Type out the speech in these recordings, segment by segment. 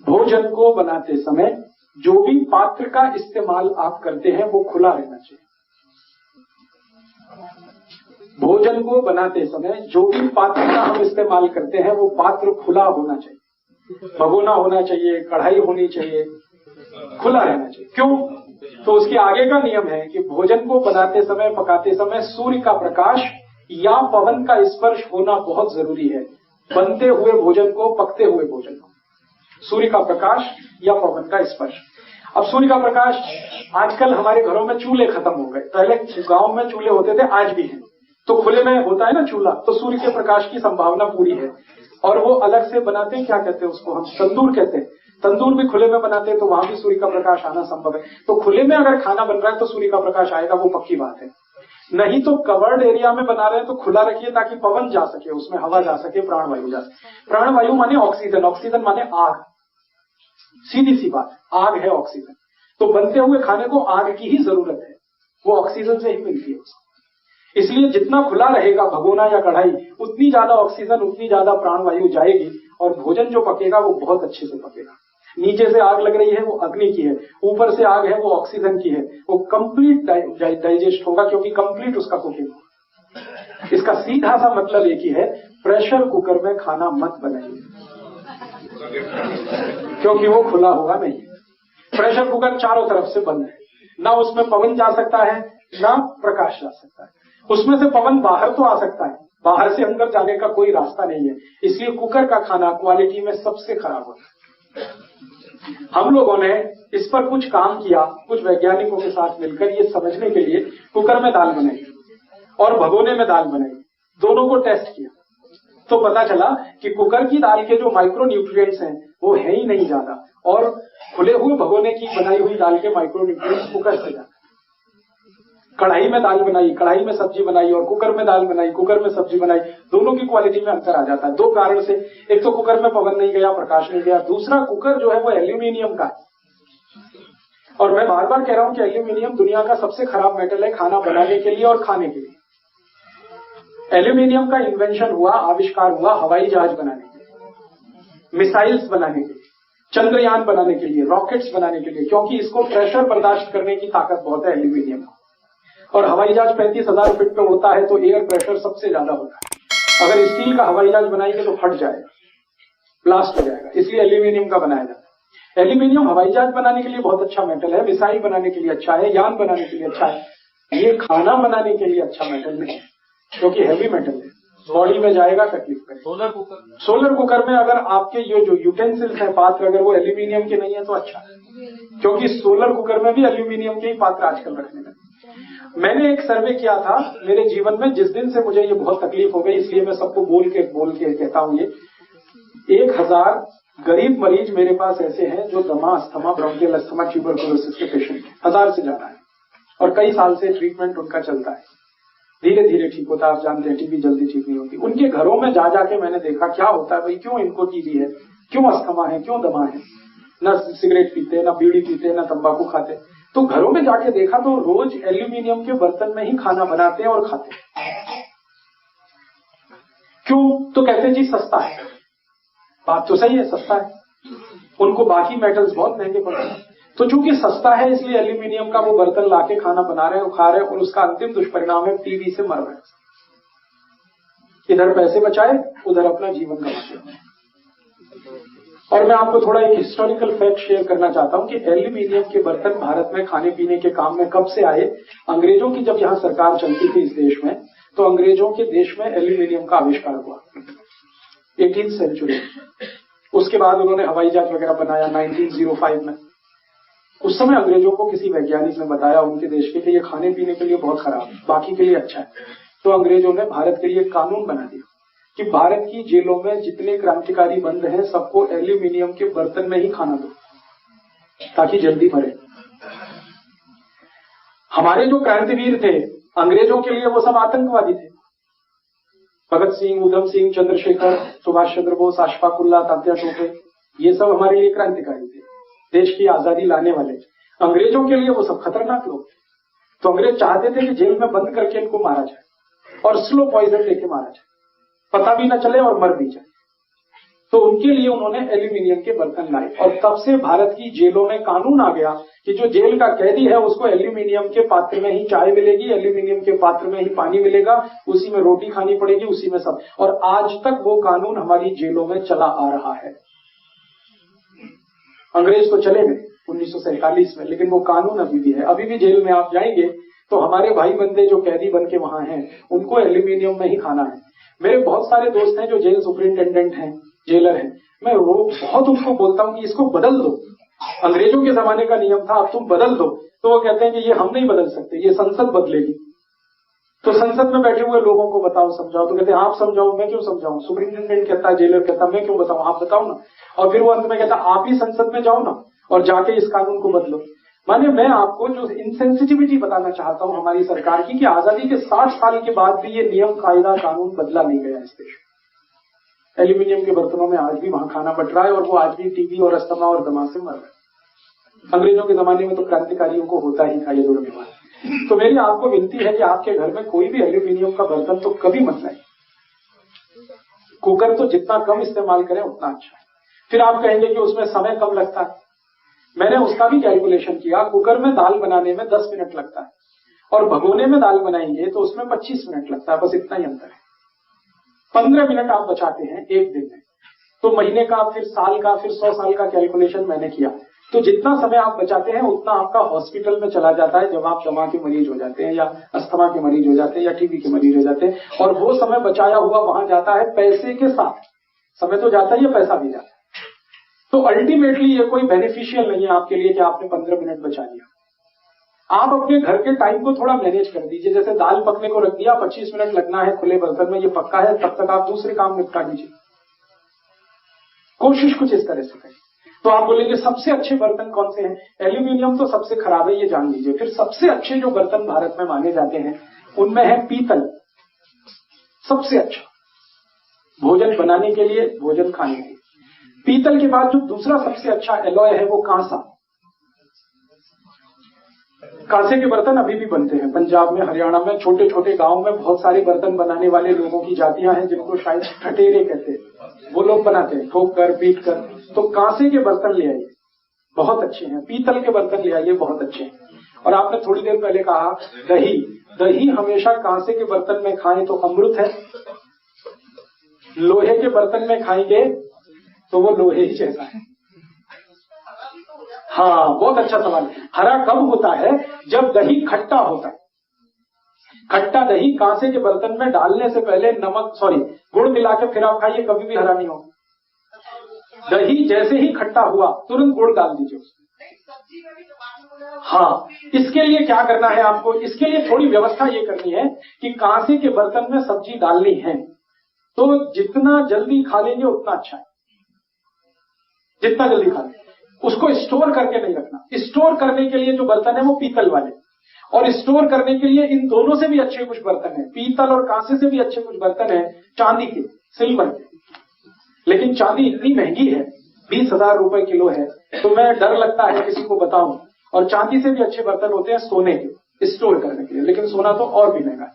भोजन को बनाते समय जो भी पात्र का इस्तेमाल आप करते हैं वो खुला रहना चाहिए। भोजन को बनाते समय जो भी पात्र का हम इस्तेमाल करते हैं वो पात्र खुला होना चाहिए। भगोना होना चाहिए, कढ़ाई होनी चाहिए, खुला रहना चाहिए। क्यों? तो उसके आगे का नियम है कि भोजन को बनाते समय, पकाते समय सूर्य का प्रकाश या पवन का स्पर्श होना बहुत जरूरी है। बनते हुए भोजन को, पकते हुए भोजन को सूर्य का प्रकाश या पवन का स्पर्श। अब सूर्य का प्रकाश, आजकल हमारे घरों में चूल्हे खत्म हो गए। पहले गांव में चूल्हे होते थे, आज भी हैं। तो खुले में होता है ना चूल्हा, तो सूर्य के प्रकाश की संभावना पूरी है। और वो अलग से बनाते हैं, क्या कहते हैं उसको, हम तंदूर कहते हैं। तंदूर भी खुले में बनाते हैं, तो वहां भी सूर्य का प्रकाश आना संभव है। तो खुले में अगर खाना बन रहा है तो सूर्य का प्रकाश आएगा, वो पक्की बात है। नहीं तो कवर्ड एरिया में बना रहे हैं तो खुला रखिए ताकि पवन जा सके, उसमें हवा जा सके, प्राणवायु जा सके। प्राणवायु माने ऑक्सीजन, ऑक्सीजन माने आग। सीधी सी बात, आग है ऑक्सीजन। तो बनते हुए खाने को आग की ही जरूरत है, वो ऑक्सीजन से ही मिलती है उसको। इसलिए जितना खुला रहेगा भगोना या कढ़ाई, उतनी ज्यादा ऑक्सीजन, उतनी ज्यादा प्राणवायु जाएगी और भोजन जो पकेगा वो बहुत अच्छे से पकेगा। नीचे से आग लग रही है वो अग्नि की है, ऊपर से आग है वो ऑक्सीजन की है। वो कंप्लीट डाइजेस्ट होगा क्योंकि कंप्लीट उसका कुकिंग होगा। इसका सीधा सा मतलब एक ही है, प्रेशर कुकर में खाना मत बनाइए क्योंकि वो खुला होगा नहीं। प्रेशर कुकर चारों तरफ से बंद है, ना उसमें पवन जा सकता है ना प्रकाश जा सकता है। उसमें से पवन बाहर तो आ सकता है, बाहर से अंदर जाने का कोई रास्ता नहीं है। इसलिए कुकर का खाना क्वालिटी में सबसे खराब होता है। हम लोगों ने इस पर कुछ काम किया, कुछ वैज्ञानिकों के साथ मिलकर, ये समझने के लिए कुकर में दाल बनाई और भगोने में दाल बनाई, दोनों को टेस्ट किया। तो पता चला कि कुकर की दाल के जो माइक्रो न्यूट्रिएंट्स हैं वो है ही नहीं ज्यादा, और खुले हुए भगोने की बनाई हुई दाल के माइक्रो न्यूट्रिएंट्स कुकर से ज्यादा। कढ़ाई में दाल बनाई, कढ़ाई में सब्जी बनाई, और कुकर में दाल बनाई, कुकर में सब्जी बनाई, दोनों की क्वालिटी में अंतर आ जाता है। दो कारण से, एक तो कुकर में पवन नहीं गया, प्रकाश नहीं गया, दूसरा कुकर जो है वो एल्यूमिनियम का है। और मैं बार बार कह रहा हूं कि एल्यूमिनियम दुनिया का सबसे खराब मेटल है खाना बनाने के लिए और खाने के लिए। एल्यूमिनियम का इन्वेंशन हुआ, आविष्कार हुआ हवाई जहाज बनाने के लिए, मिसाइल्स बनाने के लिए, चंद्रयान बनाने के लिए, रॉकेट्स बनाने के लिए, क्योंकि इसको प्रेशर बर्दाश्त करने की ताकत बहुत है एल्यूमिनियम को। और हवाई जहाज 35,000 फीट पे होता है तो एयर प्रेशर सबसे ज्यादा होता है। अगर स्टील का हवाई जहाज बनाएंगे तो फट जाएगा, ब्लास्ट हो जाएगा, इसलिए एल्यूमिनियम का बनाया जाता है। एल्यूमिनियम हवाई जहाज बनाने के लिए बहुत अच्छा मेटल है, मिसाइल बनाने के लिए अच्छा है, यान बनाने के लिए अच्छा है। ये खाना बनाने के लिए अच्छा मेटल नहीं है क्योंकि हैवी मेटल है, बॉडी में जाएगा, तकलीफ करेगा। सोलर कुकर में अगर आपके ये जो यूटेंसिल्स हैं, पात्र, अगर वो एल्यूमिनियम के नहीं है तो अच्छा है, क्योंकि सोलर कुकर में भी एल्यूमिनियम के ही पात्र आजकल रखने लगे। मैंने एक सर्वे किया था मेरे जीवन में, जिस दिन से मुझे ये बहुत तकलीफ हो गई, इसलिए मैं सबको बोल के कहता हूं, ये 1000 गरीब मरीज मेरे पास ऐसे हैं जो दमा, अस्थमा, ब्रोंकियल अस्थमा, ट्यूबरकुलोसिस के पेशेंट हैं, 1000 से ज्यादा है, और कई साल से ट्रीटमेंट उनका चलता है, धीरे धीरे ठीक होता है। आप जानते हैं टीबी जल्दी ठीक नहीं होती। उनके घरों में जा जाके मैंने देखा क्या होता है भाई, क्यों इनको टीबी है, क्यों अस्थमा है, क्यों दमा है, ना सिगरेट पीते, ना बीड़ी पीते, ना तंबाकू खाते। तो घरों में जाके देखा तो रोज एल्यूमिनियम के बर्तन में ही खाना बनाते हैं और खाते हैं। क्यों? तो कहते जी सस्ता है। बात तो सही है, सस्ता है, उनको बाकी मेटल्स बहुत महंगे पड़ते हैं। तो चूंकि सस्ता है इसलिए एल्यूमिनियम का वो बर्तन लाके खाना बना रहे हैं और खा रहे हैं, और उसका अंतिम दुष्परिणाम है टीबी से मर रहे हैं। इधर पैसे बचाए, उधर अपना जीवन गंवाते। और मैं आपको थोड़ा एक हिस्टोरिकल फैक्ट शेयर करना चाहता हूं कि एल्यूमिनियम के बर्तन भारत में खाने पीने के काम में कब से आए। अंग्रेजों की जब यहाँ सरकार चलती थी इस देश में, तो अंग्रेजों के देश में एल्यूमिनियम का आविष्कार हुआ 18th सेंचुरी। उसके बाद उन्होंने हवाई जहाज वगैरह बनाया 1905 में। उस समय अंग्रेजों को किसी वैज्ञानिक ने बताया उनके देश के कि ये खाने पीने के लिए बहुत खराब है, बाकी के लिए अच्छा है। तो अंग्रेजों ने भारत के लिए कानून बना दिया कि भारत की जेलों में जितने क्रांतिकारी बंद हैं सबको एल्यूमिनियम के बर्तन में ही खाना दो ताकि जल्दी मरे। हमारे जो क्रांतिवीर थे अंग्रेजों के लिए वो सब आतंकवादी थे। भगत सिंह, उधम सिंह, चंद्रशेखर, सुभाष चंद्र बोस, अशफाक उल्लाह, तात्या टोपे, ये सब हमारे लिए क्रांतिकारी थे, देश की आजादी लाने वाले। अंग्रेजों के लिए वो सब खतरनाक लोग। तो अंग्रेज चाहते थे कि जेल में बंद करके इनको मारा जाए और स्लो पॉइजन लेके मारा जाए, पता भी ना चले और मर भी जाए। तो उनके लिए उन्होंने एल्यूमिनियम के बर्तन लाए और तब से भारत की जेलों में कानून आ गया कि जो जेल का कैदी है उसको एल्यूमिनियम के पात्र में ही चाय मिलेगी, एल्यूमिनियम के पात्र में ही पानी मिलेगा, उसी में रोटी खानी पड़ेगी, उसी में सब। और आज तक वो कानून हमारी जेलों में चला आ रहा है। अंग्रेज तो चले गए 1947 में, लेकिन वो कानून अभी भी है। अभी भी जेल में आप जाएंगे तो हमारे भाई बंदे जो कैदी बन के वहां हैं उनको एल्यूमिनियम में ही खाना है। मेरे बहुत सारे दोस्त हैं जो जेल सुपरिंटेंडेंट हैं, जेलर हैं, मैं बहुत उनको बोलता हूं कि इसको बदल दो, अंग्रेजों के जमाने का नियम था, अब तुम बदल दो। तो वो कहते हैं कि ये हम नहीं बदल सकते, ये संसद बदलेगी। तो संसद में बैठे हुए लोगों को बताओ, समझाओ, तो कहते हैं आप समझाओ, मैं क्यों समझाऊं। सुपरिंटेंडेंट कहता है, जेलर कहता है मैं क्यों बताऊं, आप बताओ ना। और फिर वो अंत में कहता आप ही संसद में जाओ ना और जाके इस कानून को बदलो। माने मैं आपको जो इनसेंसिटिविटी बताना चाहता हूं हमारी सरकार की, कि आजादी के 60 साल के बाद भी ये नियम कायदा कानून बदला नहीं गया इस देश। एल्यूमिनियम के बर्तनों में आज भी वहां खाना बट रहा है और वो आज भी टीबी और अस्थमा और दमा से मर रहे हैं। अंग्रेजों के जमाने में तो क्रांतिकारियों को होता ही था ये दोनों बीमारी। तो मेरी आपको विनती है कि आपके घर में कोई भी एल्यूमिनियम का बर्तन तो कभी मत लाए। कुकर तो जितना कम इस्तेमाल करें उतना अच्छा है। फिर आप कहेंगे कि उसमें समय कम लगता है। मैंने उसका भी कैलकुलेशन किया, कुकर में दाल बनाने में 10 मिनट लगता है और भगोने में दाल बनाएंगे तो उसमें 25 मिनट लगता है, बस इतना ही अंतर है। 15 मिनट आप बचाते हैं एक दिन में, तो महीने का, फिर साल का, फिर 100 साल का कैलकुलेशन मैंने किया। तो जितना समय आप बचाते हैं उतना आपका हॉस्पिटल में चला जाता है जब आप दमा के मरीज हो जाते हैं या अस्थमा के मरीज हो जाते हैं या टीबी के मरीज हो जाते हैं, और वो समय बचाया हुआ वहां जाता है पैसे के साथ। समय तो जाता ही है, पैसा भी जाता है। तो अल्टीमेटली ये कोई बेनिफिशियल नहीं है आपके लिए कि आपने 15 मिनट बचा लिया। आप अपने घर के टाइम को थोड़ा मैनेज कर दीजिए। जैसे दाल पकने को रख दिया, 25 मिनट लगना है खुले बर्तन में, ये पक्का है, तब तक आप दूसरे काम निपटा दीजिए। कोशिश कुछ इस तरह से करें। तो आप बोलेंगे सबसे अच्छे बर्तन कौन से हैं? एल्यूमिनियम तो सबसे खराब है, ये जान लीजिए। फिर सबसे अच्छे जो बर्तन भारत में माने जाते हैं उनमें है पीतल, सबसे अच्छा भोजन बनाने के लिए, भोजन खाने के लिए। पीतल के बाद जो दूसरा सबसे अच्छा एलॉय है वो कांसा। कांसे के बर्तन अभी भी बनते हैं पंजाब में, हरियाणा में, छोटे छोटे गांव में बहुत सारे बर्तन बनाने वाले लोगों की जातियां हैं जिनको शायद ठटेरे कहते हैं। वो लोग बनाते हैं ठोक कर, पीट कर। तो कांसे के बर्तन ले आइए, बहुत अच्छे हैं। पीतल के बर्तन ले आइए, बहुत अच्छे हैं। और आपने थोड़ी देर पहले कहा दही, दही हमेशा कांसे के बर्तन में खाएं तो अमृत है, लोहे के बर्तन में खाएंगे तो वो लोहे ही जैसा है। हाँ, बहुत अच्छा सवाल। हरा कब होता है? जब दही खट्टा होता है। खट्टा दही कांसे के बर्तन में डालने से पहले गुड़ मिला के फिर आप खाइए, कभी भी हरा नहीं होगा। दही जैसे ही खट्टा हुआ तुरंत गुड़ डाल दीजिए उसमें। हाँ, इसके लिए क्या करना है आपको? इसके लिए थोड़ी व्यवस्था ये करनी है कि कांसे के बर्तन में सब्जी डालनी है तो जितना जल्दी खा लेंगे उतना अच्छा है। जितना जल्दी खा लें, उसको स्टोर करके नहीं रखना। स्टोर करने के लिए जो बर्तन है वो पीतल वाले, और स्टोर करने के लिए इन दोनों से भी अच्छे कुछ बर्तन हैं। पीतल और कांसे से भी अच्छे कुछ बर्तन हैं चांदी के, सिल्वर के। लेकिन चांदी इतनी महंगी है, 20,000 रुपए किलो है, तो मैं डर लगता है किसी को बताऊं। और चांदी से भी अच्छे बर्तन होते हैं सोने के, स्टोर करने के लिए, लेकिन सोना तो और भी महंगा है।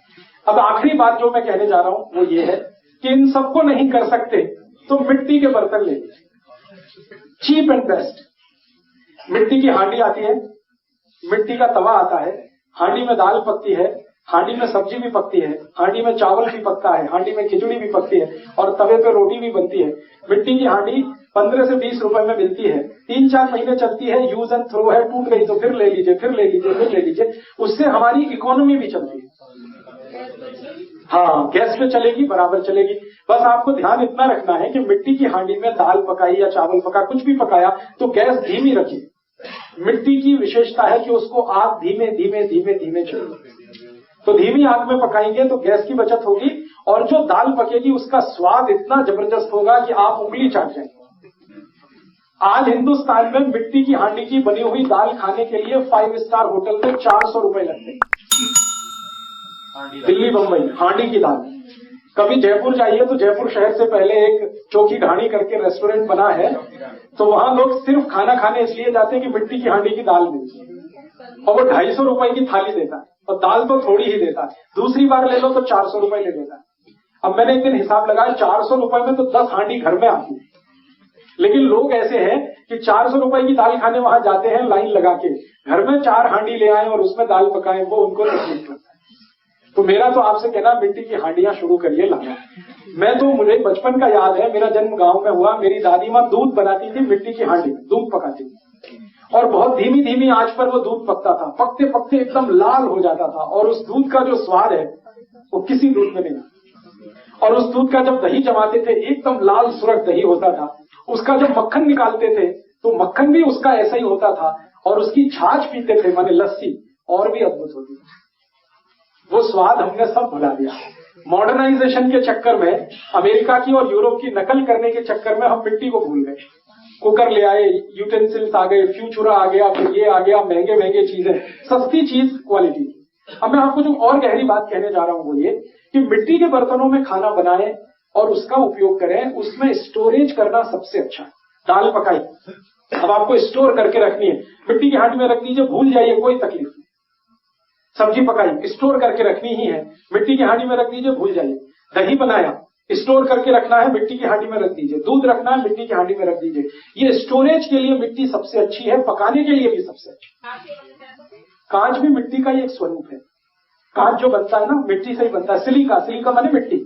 अब आखिरी बात जो मैं कहने जा रहा हूं वो ये है कि इन सबको नहीं कर सकते तो मिट्टी के बर्तन ले लीजिए, चीप एंड बेस्ट। मिट्टी की हांडी आती है, मिट्टी का तवा आता है, हांडी में दाल पकती है, हांडी में सब्जी भी पकती है, हांडी में चावल भी पकता है, हांडी में खिचड़ी भी पकती है और तवे पे रोटी भी बनती है। मिट्टी की हांडी 15 से 20 रुपए में मिलती है, 3-4 महीने चलती है, यूज एंड थ्रो है, टूट गई तो फिर ले लीजिए, फिर ले लीजिए, फिर ले लीजिए। उससे हमारी इकोनॉमी भी चलती है। हाँ, गैस पे चलेगी, बराबर चलेगी। बस आपको ध्यान इतना रखना है कि मिट्टी की हांडी में दाल पकाई या चावल पका, कुछ भी पकाया तो गैस धीमी रखिए। मिट्टी की विशेषता है कि उसको आग धीमे धीमे धीमे धीमे चले, तो धीमी आग में पकाएंगे तो गैस की बचत होगी और जो दाल पकेगी उसका स्वाद इतना जबरदस्त होगा कि आप उंगली चाट जाएंगे। आज हिंदुस्तान में मिट्टी की हांडी की बनी हुई दाल खाने के लिए 5 स्टार होटल में 400 रुपए लगते हैं। दिल्ली, बंबई, हांडी की दाल। कभी जयपुर जाइए तो जयपुर शहर से पहले एक चौकी ढाणी करके रेस्टोरेंट बना है, तो वहां लोग सिर्फ खाना खाने इसलिए जाते हैं कि मिट्टी की हांडी की दाल मिलती है और वो 250 रुपए की थाली देता है और दाल तो थोड़ी ही देता है। दूसरी बार ले लो तो 400 रुपए ले लेता है। अब मैंने एक दिन हिसाब लगाया, 400 रुपए में तो 10 हांडी घर में आती है। लेकिन लोग ऐसे हैं कि 400 रुपए की दाल खाने वहां जाते हैं लाइन लगा के, घर में 4 हांडी ले आए और उसमें दाल पकाएं, वो उनको तकलीफ लगता है। तो मेरा तो आपसे कहना, मिट्टी की हांडियां शुरू करिए लाना। मैं तो, मुझे बचपन का याद है, मेरा जन्म गांव में हुआ, मेरी दादी माँ दूध बनाती थी मिट्टी की हांडी में, दूध पकाती थी और बहुत धीमी धीमी आंच पर वो दूध पकता था, पकते पकते एकदम लाल हो जाता था और उस दूध का जो स्वाद है वो किसी दूध में नहीं। और उस दूध का जब दही जमाते थे एकदम लाल सुरख दही होता था, उसका जब मक्खन निकालते थे तो मक्खन भी उसका ऐसा ही होता था, और उसकी छाछ पीते थे माने लस्सी, और भी अद्भुत होती थी। वो स्वाद हमने सब भुला दिया। मॉडर्नाइजेशन के चक्कर में, अमेरिका की और यूरोप की नकल करने के चक्कर में हम मिट्टी को भूल गए। कुकर ले आए, यूटेंसिल्स आ गए, फ्यूचुरा आ गया, फिर ये आ गया, महंगे महंगे चीजें, सस्ती चीज क्वालिटी। अब मैं आपको जो और गहरी बात कहने जा रहा हूं वो ये कि मिट्टी के बर्तनों में खाना बनाएं और उसका उपयोग करें, उसमें स्टोरेज करना सबसे अच्छा है। दाल पकाई, अब आपको स्टोर करके रखनी है, मिट्टी की हांडी में रख दीजिए, भूल जाइए, कोई तकलीफ नहीं। सब्जी पकाई, स्टोर करके रखनी ही है, मिट्टी की हांडी में रख दीजिए, भूल जाइए। दही बनाया, स्टोर करके रखना है, मिट्टी की हांडी में रख दीजिए। दूध रखना है, मिट्टी की हांडी में रख दीजिए। ये स्टोरेज के लिए मिट्टी सबसे अच्छी है, पकाने के लिए भी सबसे अच्छी। कांच भी मिट्टी का ही एक स्वरूप है। कांच जो बनता है ना, मिट्टी से ही बनता है। सिलिका, सिलिका माने मिट्टी,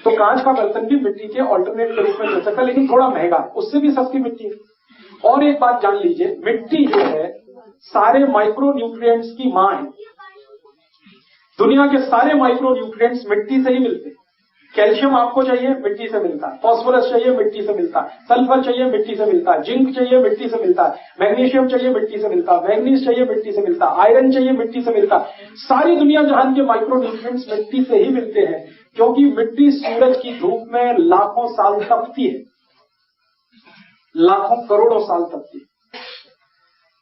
तो कांच का बर्तन भी मिट्टी के ऑल्टरनेट के रूप में मिल सकता है, लेकिन थोड़ा महंगा है, उससे भी सस्ती मिट्टी है। और एक बात जान लीजिए, मिट्टी जो है सारे माइक्रो न्यूट्रिएंट्स की मां है। दुनिया के सारे माइक्रो न्यूट्रिएंट्स मिट्टी से ही मिलते हैं। कैल्शियम आपको चाहिए, मिट्टी से मिलता है। फास्फोरस चाहिए, मिट्टी से मिलता है। सल्फर चाहिए, मिट्टी से मिलता है। जिंक चाहिए, मिट्टी से मिलता है। मैग्नीशियम चाहिए, मिट्टी से मिलता है। मैग्नीज चाहिए, मिट्टी से मिलता है। आयरन चाहिए, मिट्टी से मिलता है। सारी दुनिया जहां के माइक्रो न्यूट्रिएंट्स मिट्टी से ही मिलते हैं, क्योंकि मिट्टी सूरज की धूप में लाखों साल तपती है, लाखों करोड़ों साल तपती है।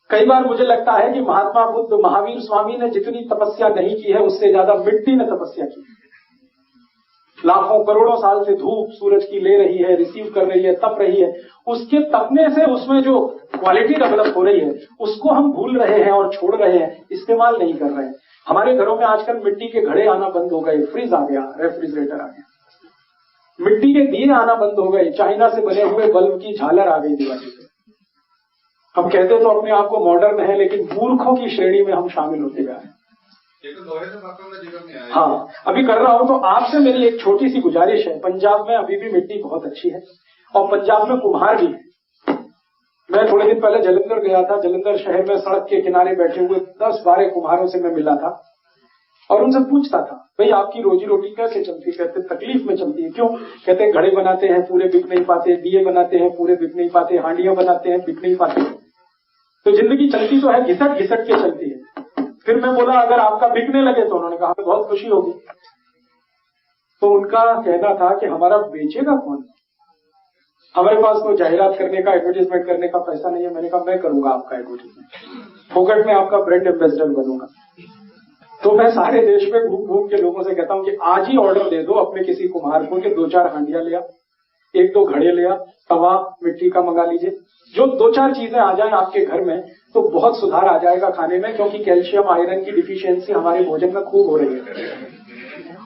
कई बार मुझे लगता है कि महात्मा बुद्ध, महावीर स्वामी ने जितनी तपस्या नहीं की है, उससे ज्यादा मिट्टी ने तपस्या की। लाखों करोड़ों साल से धूप सूरज की ले रही है, रिसीव कर रही है, तप रही है। उसके तपने से उसमें जो क्वालिटी डेवलप हो रही है उसको हम भूल रहे हैं और छोड़ रहे हैं, इस्तेमाल नहीं कर रहे हैं। हमारे घरों में आजकल मिट्टी के घड़े आना बंद हो गए, फ्रिज आ गया, रेफ्रिजरेटर आ गया, मिट्टी के दिए आना बंद हो गए, चाइना से बने हुए बल्ब की झालर आ गई दिवाली पे। हम कहते तो अपने आप को मॉडर्न है, लेकिन मूर्खों की श्रेणी में हम शामिल होते जा रहे हैं। हाँ, अभी कर रहा हूं। तो आपसे मेरी एक छोटी सी गुजारिश है, पंजाब में अभी भी मिट्टी बहुत अच्छी है और पंजाब में कुम्हार भी है। मैं थोड़े दिन पहले जलंधर गया था। जलंधर शहर में सड़क के किनारे बैठे हुए 10-12 कुम्हारों से मैं मिला था और उनसे पूछता था, भाई आपकी रोजी रोटी कैसे चलती है? कहते तकलीफ में चलती है। क्यों? कहते घड़े बनाते हैं, पूरे बिक नहीं पाते, दिए बनाते हैं, पूरे बिक नहीं पाते, हांडियां बनाते हैं, बिक नहीं पाते। तो जिंदगी चलती तो है, घिसट घिसट के चलती है। फिर मैं बोला अगर आपका बिकने लगे तो? उन्होंने कहा हमें बहुत खुशी होगी। तो उनका कहना था कि हमारा बेचेगा कौन? हमारे पास कोई जाहिरात करने का, एडवर्टाइजमेंट करने का पैसा नहीं है। मैंने कहा मैं करूंगा आपका एडवर्टाइजमेंट, फोकट में आपका ब्रांड एम्बेसडर बनूंगा। तो मैं सारे देश में घूम घूम के लोगों से कहता हूं कि आज ही ऑर्डर दे दो अपने किसी कुम्हार को कि 2-4 हांडियां लिया, 1-2 घड़े लिया, तवा मिट्टी का मंगा लीजिए। जो 2-4 चीजें आ जाए आपके घर में तो बहुत सुधार आ जाएगा खाने में, क्योंकि कैल्शियम आयरन की डिफिशियंसी हमारे भोजन में खूब हो रही है।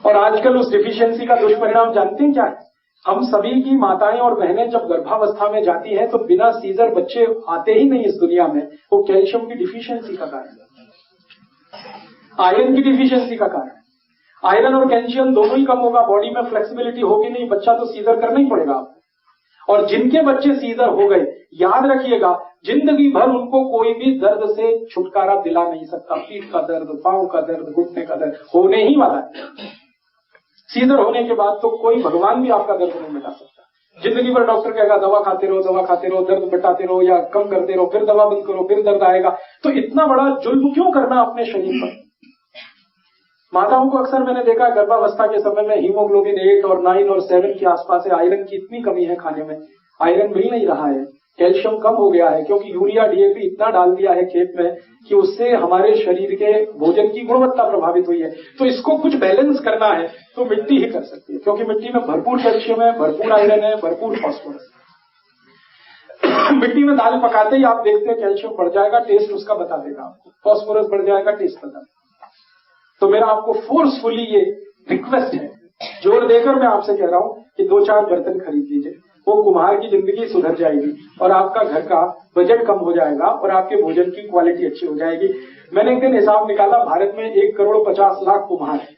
और आजकल उस डिफिशियंसी का दुष्परिणाम जानते हैं क्या है? हम सभी की माताएं और बहनें जब गर्भावस्था में जाती हैं तो बिना सीजर बच्चे आते ही नहीं इस दुनिया में। वो कैल्शियम की डिफिशियंसी का कारण है, आयरन की डिफिशियंसी का कारण है। आयरन और कैल्शियम दोनों ही कम होगा, बॉडी में फ्लेक्सिबिलिटी होगी नहीं, बच्चा तो सीजर करना ही पड़ेगा आपको। और जिनके बच्चे सीजर हो गए, याद रखिएगा जिंदगी भर उनको कोई भी दर्द से छुटकारा दिला नहीं सकता। पीठ का दर्द, पांव का दर्द, घुटने का दर्द होने ही वाला है। सीजर होने के बाद तो कोई भगवान भी आपका दर्द नहीं मिटा सकता। जिंदगी भर डॉक्टर कहेगा दवा खाते रहो, दवा खाते रहो, दर्द मिटाते रहो या कम करते रहो, फिर दवा बंद करो, फिर दर्द आएगा। तो इतना बड़ा जुल्म क्यों करना अपने शरीर पर? माताओं को अक्सर मैंने देखा गर्भावस्था के समय में हीमोग्लोबिन 8 और 9 और 7 के आसपास है। आयरन की इतनी कमी है, खाने में आयरन मिल नहीं रहा है, कैल्शियम कम हो गया है, क्योंकि यूरिया डीएपी इतना डाल दिया है खेत में कि उससे हमारे शरीर के भोजन की गुणवत्ता प्रभावित हुई है। तो इसको कुछ बैलेंस करना है तो मिट्टी ही कर सकती है, क्योंकि मिट्टी में भरपूर कैल्शियम है, भरपूर आयरन है, भरपूर फास्फोरस। मिट्टी में दाल पकाते ही आप देखते हैं कैल्शियम बढ़ जाएगा, टेस्ट उसका बता देगा आपको, फास्फोरस बढ़ जाएगा, टेस्ट बता देगा। तो मेरा आपको फोर्सफुली ये रिक्वेस्ट है, जोर देकर मैं आपसे कह रहा हूं कि 2-4 बर्तन खरीद लीजिए। वो कुम्हार की जिंदगी सुधर जाएगी और आपका घर का बजट कम हो जाएगा और आपके भोजन की क्वालिटी अच्छी हो जाएगी। मैंने एक दिन हिसाब निकाला, भारत में 1,50,00,000 कुम्हार है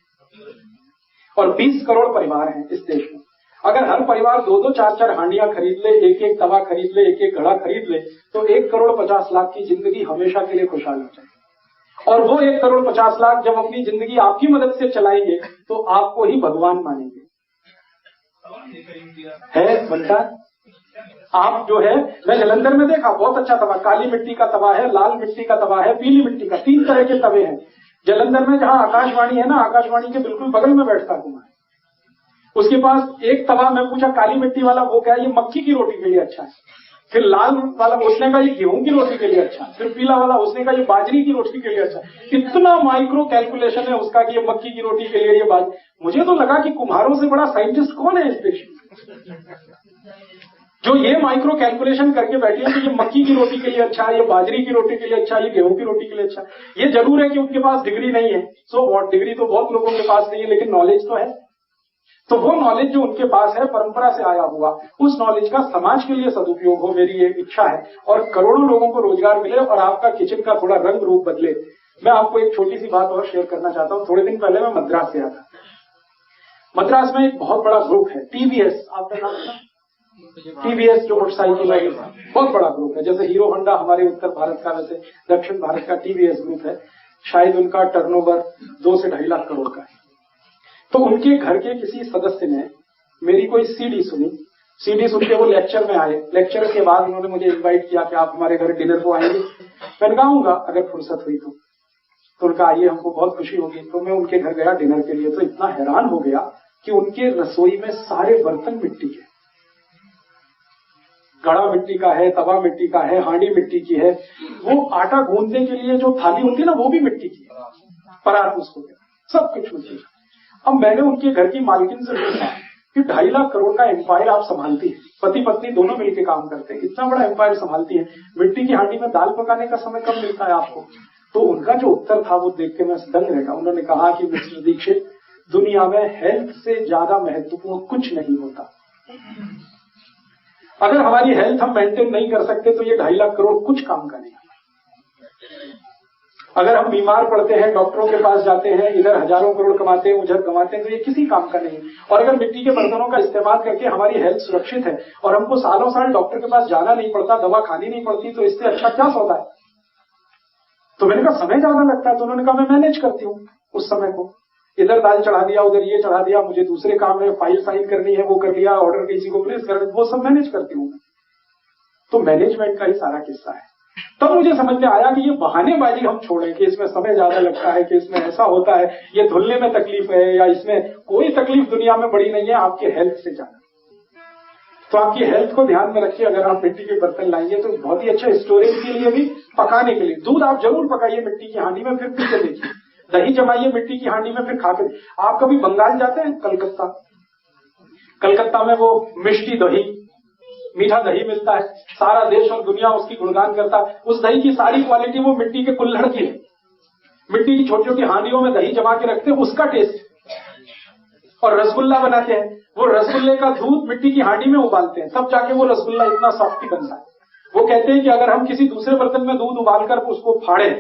और 20 करोड़ परिवार हैं इस देश में। अगर हर परिवार 2-2, 4-4 हांडियां खरीद ले, एक-एक तवा खरीद ले, एक-एक घड़ा खरीद ले, तो 1,50,00,000 की जिंदगी हमेशा के लिए खुशहाल हो जाएगी। और वो 1,50,00,000 जब अपनी जिंदगी आपकी मदद से चलाएंगे तो आपको ही भगवान मानेंगे। है बनता आप जो है, मैं जलंधर में देखा, बहुत अच्छा तवा, काली मिट्टी का तवा है, लाल मिट्टी का तवा है, पीली मिट्टी का, 3 तरह के तवे हैं जलंधर में। जहां आकाशवाणी है ना, आकाशवाणी के बिल्कुल बगल में बैठता कुमार, उसके पास एक तवा, मैं पूछा काली मिट्टी वाला वो क्या है, ये मक्की की रोटी के लिए अच्छा है। फिर लाल वाला उसने कहा ये गेहूं की रोटी के लिए अच्छा है। फिर पीला वाला उसने कहा ये बाजरी की रोटी के लिए अच्छा है। इतना माइक्रो कैलकुलेशन है उसका कि ये मक्की की रोटी के लिए, ये बाजरी। मुझे तो लगा कि कुम्हारों से बड़ा साइंटिस्ट कौन है इस देश में, जो ये माइक्रो कैलकुलेशन करके बैठे हैं कि ये मक्की की रोटी के लिए अच्छा है, ये बाजरी की रोटी के लिए अच्छा है, ये गेहूं की रोटी के लिए अच्छा है। ये जरूर है कि उनके पास डिग्री नहीं है, सो व्हाट, डिग्री तो बहुत लोगों के पास नहीं है, लेकिन नॉलेज तो है। तो वो नॉलेज जो उनके पास है, परंपरा से आया हुआ, उस नॉलेज का समाज के लिए सदुपयोग हो, मेरी ये इच्छा है, और करोड़ों लोगों को रोजगार मिले और आपका किचन का थोड़ा रंग रूप बदले। मैं आपको एक छोटी सी बात और शेयर करना चाहता हूँ। थोड़े दिन पहले मैं मद्रास गया था। मद्रास में एक बहुत बड़ा ग्रुप है, टीवीएस, आपने नाम सुना? टीवीएस जो मोटरसाइकिल है, बहुत बड़ा ग्रुप है। जैसे हीरो होंडा हमारे उत्तर भारत का, वैसे दक्षिण भारत का टीवीएस ग्रुप है। शायद उनका टर्नओवर 2 से 2.5 लाख करोड़ का है। तो उनके घर के किसी सदस्य ने मेरी कोई सीडी सुनी, सीडी सुन के वो लेक्चर में आए। लेक्चर के बाद उन्होंने मुझे इनवाइट किया कि आप हमारे घर डिनर को आएंगे। मैंने कहा आऊंगा अगर फुर्सत हुई तो उनका आइए, हमको बहुत खुशी होगी। तो मैं उनके घर गया डिनर के लिए, तो इतना हैरान हो गया कि उनके रसोई में सारे बर्तन मिट्टी के, घड़ा मिट्टी का है, तवा मिट्टी का है, हांडी मिट्टी की है, वो आटा गूंदने के लिए जो थाली होती है ना वो भी मिट्टी की, परात उसको कहते, सब कुछ मिट्टी का। अब मैंने उनके घर की मालकिन से पूछा कि 2.5 लाख करोड़ का एम्पायर आप संभालती है, पति पत्नी दोनों मिलकर काम करते हैं, इतना बड़ा एम्पायर संभालती है, मिट्टी की हांडी में दाल पकाने का समय कब मिलता है आपको? तो उनका जो उत्तर था वो देख के मैं दंग रह गया। उन्होंने कहा कि मिस्टर दीक्षित, दुनिया में हेल्थ से ज्यादा महत्वपूर्ण कुछ नहीं होता। अगर हमारी हेल्थ हम मेंटेन नहीं कर सकते तो ये 2.5 लाख करोड़ कुछ काम का नहीं। अगर हम बीमार पड़ते हैं, डॉक्टरों के पास जाते हैं, इधर हजारों करोड़ कमाते हैं, उधर कमाते हैं, तो ये किसी काम का नहीं। और अगर मिट्टी के बर्तनों का इस्तेमाल करके हमारी हेल्थ सुरक्षित है और हमको सालों साल डॉक्टर के पास जाना नहीं पड़ता, दवा खानी नहीं पड़ती, तो इससे अच्छा क्या सौदा है? तो मैंने कहा समय ज्यादा लगता है। तो उन्होंने कहा मैं मैनेज करती हूँ उस समय को, इधर दाल चढ़ा दिया, उधर ये चढ़ा दिया, मुझे दूसरे काम में फाइल साइन करनी है वो कर लिया, ऑर्डर किसी को प्लेस कर, वो सब मैनेज करती हूँ। तो मैनेजमेंट का ही सारा किस्सा है। तब मुझे समझ में आया कि ये बहानेबाजी हम छोड़ें कि इसमें समय ज्यादा लगता है, कि इसमें ऐसा होता है, ये धुलने में तकलीफ है, या इसमें कोई तकलीफ दुनिया में बड़ी नहीं है आपके हेल्थ से ज्यादा। तो आपकी हेल्थ को ध्यान में रखिए। अगर आप मिट्टी के बर्तन लाएंगे तो बहुत ही अच्छा, स्टोरेज के लिए भी, पकाने के लिए। दूध आप जरूर पकाइए मिट्टी की हांडी में, फिर पी के देखिए। दही जमाइए मिट्टी की हांडी में, फिर खा के। आप कभी बंगाल जाते हैं? कलकत्ता में वो मिष्टी दही, मीठा दही मिलता है, सारा देश और दुनिया उसकी गुणगान करता है। उस दही की सारी क्वालिटी वो मिट्टी के कुल्हड़ की है। मिट्टी की छोटी छोटी हांडियों में दही जमा के रखते हैं, उसका टेस्ट। और रसगुल्ला बनाते हैं, वो रसगुल्ले का दूध मिट्टी की हांडी में उबालते हैं, तब जाके वो रसगुल्ला इतना सॉफ्टी बनता है। वो कहते हैं कि अगर हम किसी दूसरे बर्तन में दूध उबालकर उसको फाड़े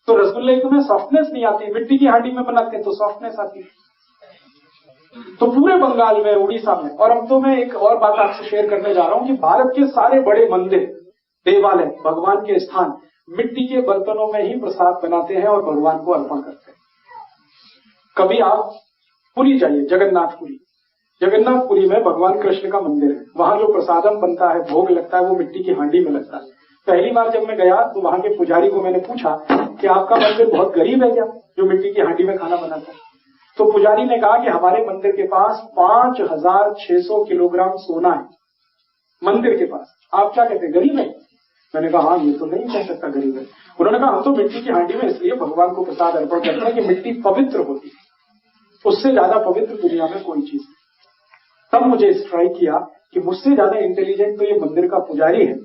तो रसगुल्ले में सॉफ्टनेस नहीं आती, मिट्टी की हांडी में बनाते हैं तो सॉफ्टनेस आती है। तो पूरे बंगाल में, उड़ीसा में, और अब तो मैं एक और बात आपसे शेयर करने जा रहा हूं कि भारत के सारे बड़े मंदिर, देवालय, भगवान के स्थान मिट्टी के बर्तनों में ही प्रसाद बनाते हैं और भगवान को अर्पण करते हैं। कभी आप पुरी जाइए, जगन्नाथपुरी में भगवान कृष्ण का मंदिर है। वहां जो प्रसादम बनता है, भोग लगता है, वो मिट्टी की हांडी में लगता है। पहली बार जब मैं गया तो वहां के पुजारी को मैंने पूछा कि आपका मंदिर बहुत गरीब है क्या, जो मिट्टी की हांडी में खाना बनाता है? तो पुजारी ने कहा कि हमारे मंदिर के पास 5,600 किलोग्राम सोना है, मंदिर के पास। आप क्या कहते हैं, गरीब है? मैंने कहा हाँ, ये तो नहीं कह सकता गरीब है। उन्होंने कहा हम तो मिट्टी की हांडी में इसलिए भगवान को प्रसाद अर्पण करते हैं कि मिट्टी पवित्र होती है, उससे ज्यादा पवित्र दुनिया में कोई चीज नहीं। तब मुझे स्ट्राइक किया कि मुझसे ज्यादा इंटेलिजेंट तो ये मंदिर का पुजारी है,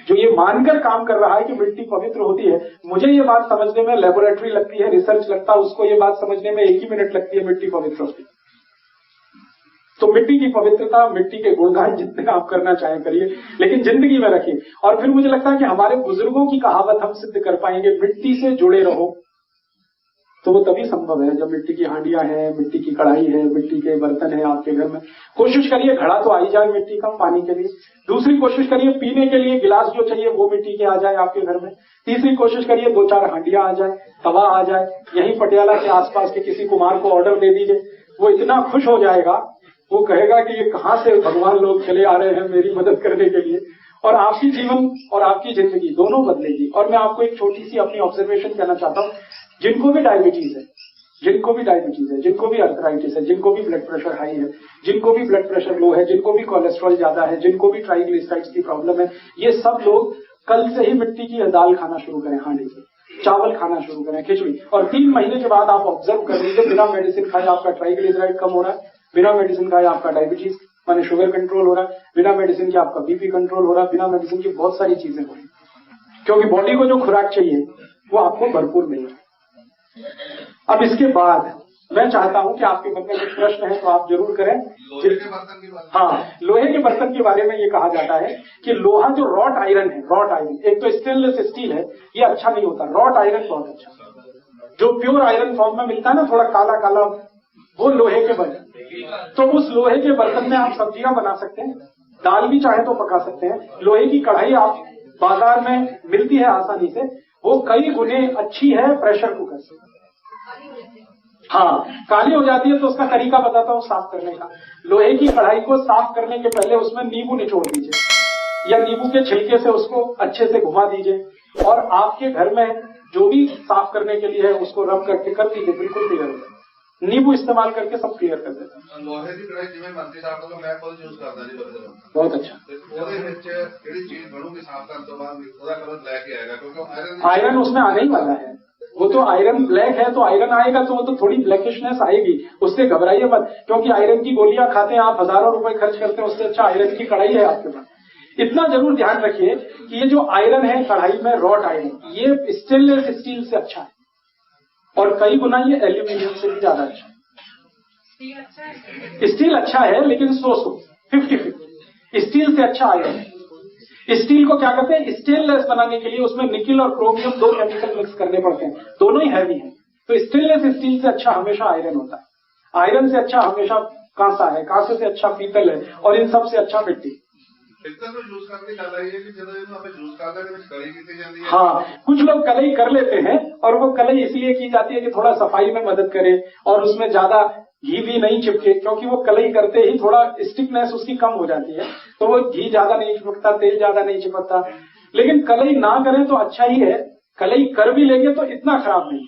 जो ये मानकर काम कर रहा है कि मिट्टी पवित्र होती है। मुझे ये बात समझने में लेबोरेटरी लगती है, रिसर्च लगता है, उसको ये बात समझने में 1 ही मिनट लगती है मिट्टी पवित्र होती है। तो मिट्टी की पवित्रता, मिट्टी के गुणगान जितने आप करना चाहें करिए, लेकिन जिंदगी में रखिए। और फिर मुझे लगता है कि हमारे बुजुर्गों की कहावत हम सिद्ध कर पाएंगे, मिट्टी से जुड़े रहो। तो वो तभी संभव है जब मिट्टी की हांडियां हैं, मिट्टी की कढ़ाई है, मिट्टी के बर्तन है आपके घर में। कोशिश करिए घड़ा तो आ ही जाए मिट्टी का पानी के लिए। दूसरी कोशिश करिए पीने के लिए गिलास जो चाहिए वो मिट्टी के आ जाए आपके घर में। तीसरी कोशिश करिए 2-4 हांडियां आ जाए, तवा आ जाए। यहीं पटियाला के आसपास के किसी कुमार को ऑर्डर दे दीजिए, वो इतना खुश हो जाएगा, वो कहेगा कि ये कहां से भगवान लोग चले आ रहे हैं मेरी मदद करने के लिए। और आपकी जीवन और आपकी जिंदगी दोनों बदलेगी। और मैं आपको एक छोटी सी अपनी ऑब्जर्वेशन कहना चाहता हूँ, जिनको भी डायबिटीज है, जिनको भी अर्थराइटिस है, जिनको भी ब्लड प्रेशर हाई है, जिनको भी ब्लड प्रेशर लो है, जिनको भी कोलेस्ट्रॉल ज्यादा है, जिनको भी ट्राइग्लिसराइड्स की प्रॉब्लम है, ये सब लोग कल से ही मिट्टी की दाल खाना शुरू करें, हांडी की चावल खाना शुरू करें, खिचड़ी। और 3 महीने के बाद आप ऑब्जर्व कर लीजिए, बिना मेडिसिन खाए आपका ट्राइग्लिसराइड कम हो रहा है, बिना मेडिसिन खाए आपका डायबिटीज माने शुगर कंट्रोल हो रहा है, बिना मेडिसिन के आपका बीपी कंट्रोल हो रहा है, बिना मेडिसिन की बहुत सारी चीजें हो रही है, क्योंकि बॉडी को जो खुराक चाहिए वो आपको भरपूर मिल रहा है। अब इसके बाद मैं चाहता हूं कि आपके मन में कुछ प्रश्न है तो आप जरूर करें। लोहे के बर्तन की बात। हाँ, लोहे के बर्तन के बारे में ये कहा जाता है कि लोहा जो रॉट आयरन है, रॉट आयरन, एक तो स्टेनलेस स्टील है, ये अच्छा नहीं होता, रॉट आयरन बहुत अच्छा। जो प्योर आयरन फॉर्म में मिलता है ना, थोड़ा काला काला, वो लोहे के बर्तन। तो उस लोहे के बर्तन में आप सब्जियां बना सकते हैं, दाल भी चाहे तो पका सकते हैं। लोहे की कढ़ाई आप बाजार में मिलती है आसानी से, वो कई गुने अच्छी है प्रेशर कुकर से। हाँ, काली हो जाती है तो उसका तरीका बताता हूँ साफ करने का। लोहे की कढ़ाई को साफ करने के पहले उसमें नींबू निचोड़ दीजिए या नींबू के छिलके से उसको अच्छे से घुमा दीजिए और आपके घर में जो भी साफ करने के लिए है उसको रब करके कर दीजिए, बिल्कुल क्लियर हो जाए। नींबू इस्तेमाल करके सब क्लियर कर देता है। लोहे की कढ़ाई जिਵੇਂ बनती साफ तो मैं खुद यूज करता जी लोहे ਦਾ। बहुत अच्छा। ਉਹਦੇ ਵਿੱਚ ਜਿਹੜੀ ਚੀਜ਼ ਬਣੂਗੀ ਸਾफ ਕਰਨ ਤੋਂ ਬਾਅਦ ਉਹਦਾ ਕਲਰ ਬਲੈਕ ਹੀ ਆਏਗਾ क्योंकि आयरन उसमें आने ही वाला है। वो तो आयरन ब्लैक है तो आयरन आएगा तो वो तो थोड़ी ब्लैकिशनेस आएगी, उससे घबराइए मत, क्योंकि आयरन की गोलियां खाते हैं आप, हजारों रुपए खर्च करते हैं, उससे अच्छा आयरन की कढ़ाई है आपके पास। इतना जरूर ध्यान रखिए कि ये जो आयरन है कढ़ाई में, रॉट आयरन, ये स्टेनलेस स्टील से अच्छा है और कई गुना ये एल्यूमिनियम से भी ज्यादा अच्छा है। स्टील अच्छा है लेकिन 50-50 स्टील से अच्छा आयरन है। स्टील को क्या करते हैं, स्टेनलेस बनाने के लिए उसमें निकिल और क्रोमियम 2 केमिकल मिक्स करने पड़ते हैं, दोनों ही हैवी हैं। तो स्टेनलेस स्टील से अच्छा हमेशा आयरन होता है। आयरन से अच्छा हमेशा कांसा है, कांसे से अच्छा पीतल है और इन सब से अच्छा मिट्टी। हाँ, कुछ लोग कलई कर लेते हैं और वो कलई इसलिए की जाती है कि थोड़ा सफाई में मदद करे और उसमें ज्यादा घी भी नहीं चिपके, क्योंकि वो कलई करते ही थोड़ा स्टिकनेस उसकी कम हो जाती है, तो वो घी ज्यादा नहीं चिपकता, तेल ज्यादा नहीं चिपकता। लेकिन कलई ना करें तो अच्छा ही है, कलई कर भी लेंगे तो इतना खराब नहीं।